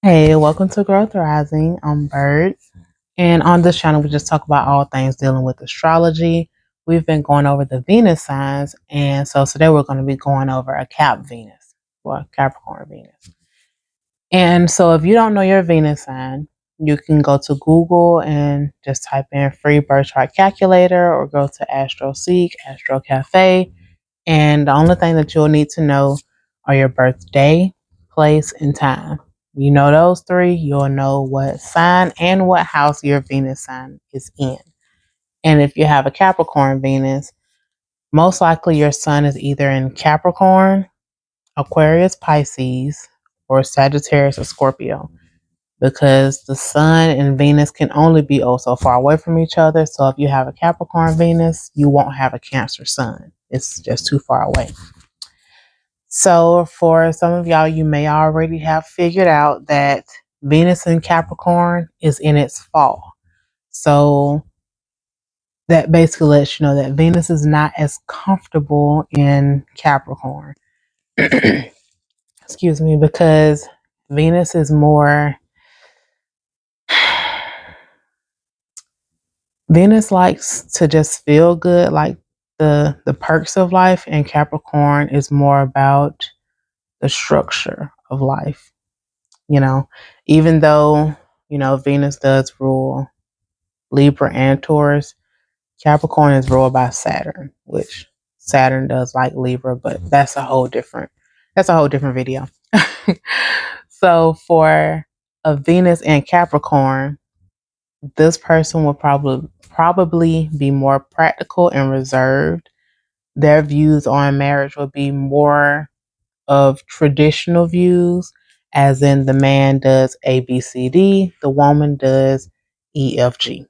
Hey, welcome to Growth Rising. I'm Bird. And on this channel, we just talk about all things dealing with astrology. We've been going over the Venus signs. And so today we're going to be going over a Cap Venus, or Capricorn Venus. And so if you don't know your Venus sign, you can go to Google and just type in free birth chart calculator or go to AstroSeek, Astro Cafe. And the only thing that you'll need to know are your birthday, place, and time. You know those three, you'll know what sign and what house your Venus sign is in. And if you have a Capricorn Venus, most likely your sun is either in Capricorn, Aquarius, Pisces, or Sagittarius or Scorpio. Because the sun and Venus can only be so far away from each other. So if you have a Capricorn Venus, you won't have a Cancer sun. It's just too far away. So for some of y'all, you may already have figured out that Venus in Capricorn is in its fall. So that basically lets you know that Venus is not as comfortable in Capricorn. Excuse me, because Venus is more, Venus likes to just feel good, like the perks of life, and Capricorn is more about the structure of life. Even though, Venus does rule Libra and Taurus, Capricorn is ruled by Saturn, which Saturn does like Libra, but that's a whole different video. So for a Venus and Capricorn, this person will probably be more practical and reserved. Their views on marriage will be more of traditional views, as in the man does A, B, C, D, the woman does E, F, G,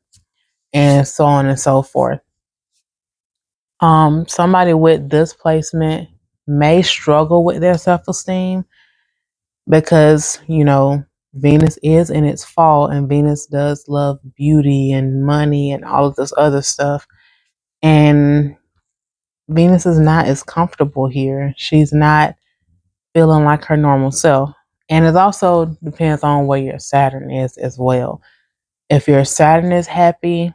and so on and so forth. Somebody with this placement may struggle with their self-esteem because, Venus is in its fall and Venus does love beauty and money and all of this other stuff. And Venus is not as comfortable here. She's not feeling like her normal self. And it also depends on where your Saturn is as well. If your Saturn is happy,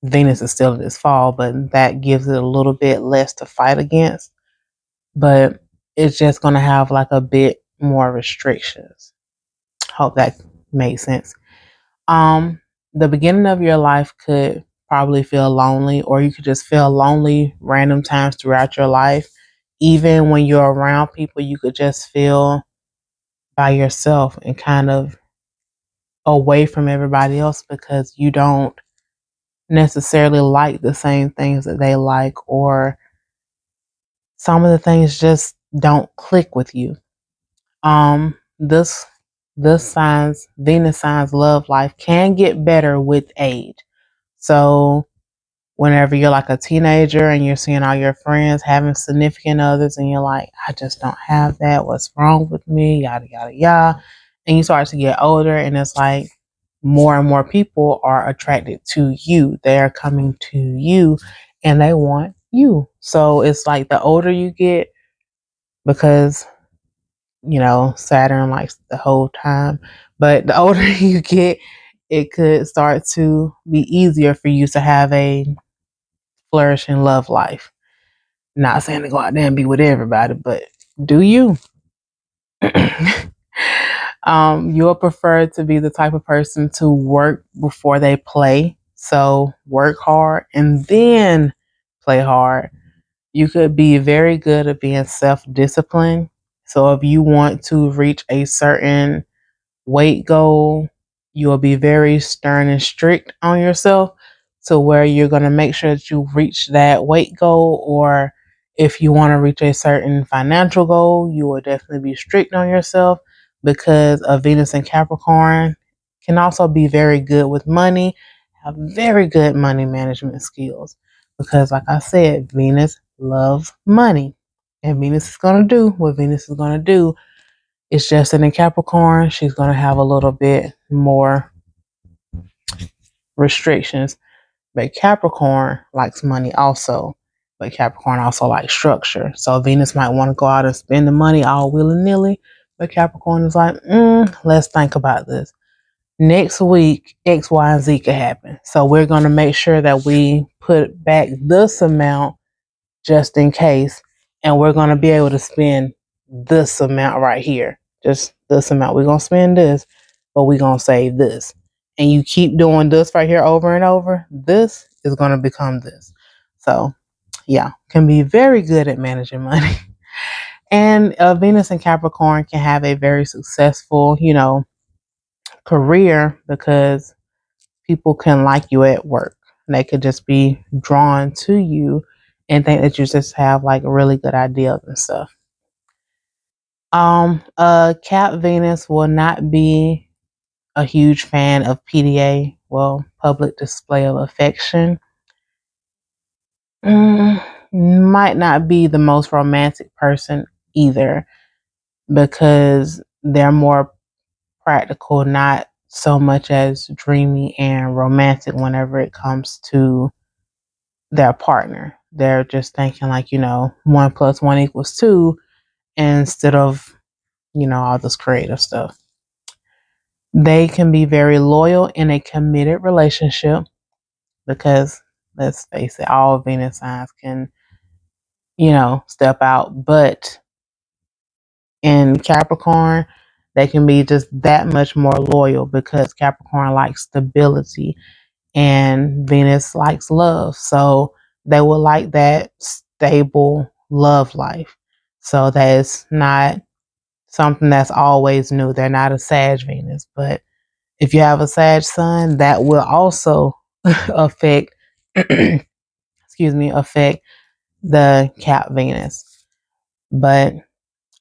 Venus is still in its fall, but that gives it a little bit less to fight against. But it's just going to have like a bit more restrictions. Hope that makes sense. The beginning of your life could probably feel lonely, or you could just feel lonely random times throughout your life. Even when you're around people, you could just feel by yourself and kind of away from everybody else because you don't necessarily like the same things that they like, or some of the things just don't click with you. This signs, Venus signs love life can get better with age. So whenever you're like a teenager and you're seeing all your friends having significant others and you're like, I just don't have that. What's wrong with me? Yada, yada, yada. And you start to get older and it's like more and more people are attracted to you. They are coming to you and they want you. So it's like the older you get, because, Saturn likes the whole time, but the older you get, it could start to be easier for you to have a flourishing love life. Not saying to go out there and be with everybody, but do you? You'll prefer to be the type of person to work before they play. So work hard and then play hard. You could be very good at being self-disciplined. So if you want to reach a certain weight goal, you will be very stern and strict on yourself to where you're going to make sure that you reach that weight goal. Or if you want to reach a certain financial goal, you will definitely be strict on yourself, because a Venus in Capricorn can also be very good with money, have very good money management skills. Because like I said, Venus loves money, and Venus is going to do what Venus is going to do. It's just that in Capricorn, she's going to have a little bit more restrictions. But Capricorn likes money also. But Capricorn also likes structure. So Venus might want to go out and spend the money all willy-nilly. But Capricorn is like, let's think about this. Next week, X, Y, and Z could happen. So we're going to make sure that we put back this amount just in case. And we're going to be able to spend this amount right here. Just this amount. We're going to spend this, but we're going to save this. And you keep doing this right here over and over. This is going to become this. So, yeah, can be very good at managing money. And Venus and Capricorn can have a very successful, career because people can like you at work. They could just be drawn to you and think that you just have like really good ideas and stuff. Cap Venus will not be a huge fan of PDA, well, public display of affection. Might not be the most romantic person either because they're more practical, not so much as dreamy and romantic whenever it comes to their partner. They're just thinking like, 1 + 1 = 2 instead of, all this creative stuff. They can be very loyal in a committed relationship because let's face it, all Venus signs can, step out. But in Capricorn, they can be just that much more loyal because Capricorn likes stability and Venus likes love. So they will like that stable love life. So that is not something that's always new. They're not a Sag Venus, but if you have a Sag Sun, that will also affect, affect the Cap Venus. But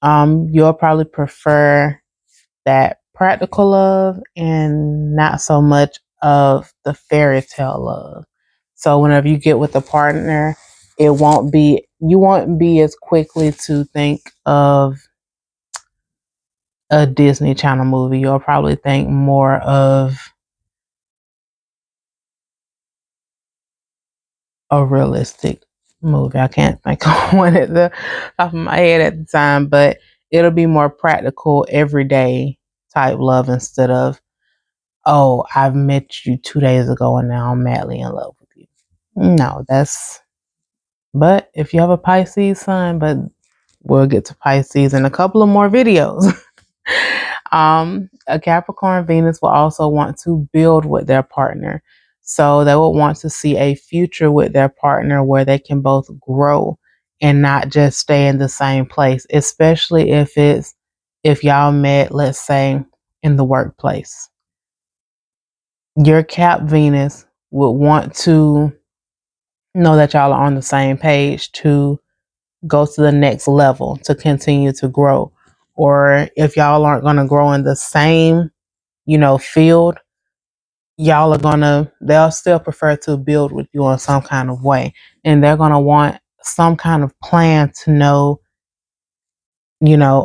you'll probably prefer that practical love and not so much of the fairy tale love. So whenever you get with a partner, you won't be as quickly to think of a Disney Channel movie. You'll probably think more of a realistic movie. I can't think of one at the top of my head at the time, but it'll be more practical, everyday type love instead of, oh, I've met you 2 days ago and now I'm madly in love with you. No, but if you have a Pisces sun, but we'll get to Pisces in a couple of more videos. A Capricorn Venus will also want to build with their partner. So they will want to see a future with their partner where they can both grow and not just stay in the same place, especially if y'all met, let's say, in the workplace. Your Cap Venus would want to know that y'all are on the same page to go to the next level, to continue to grow. Or if y'all aren't going to grow in the same, field, they'll still prefer to build with you in some kind of way. And they're going to want some kind of plan to know,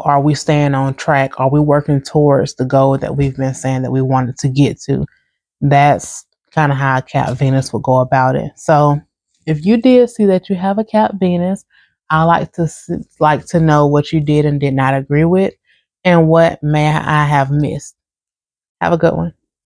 are we staying on track? Are we working towards the goal that we've been saying that we wanted to get to? That's kind of how a Cap Venus would go about it. So if you did see that you have a Cap Venus, I like to know what you did and did not agree with and what may I have missed. Have a good one.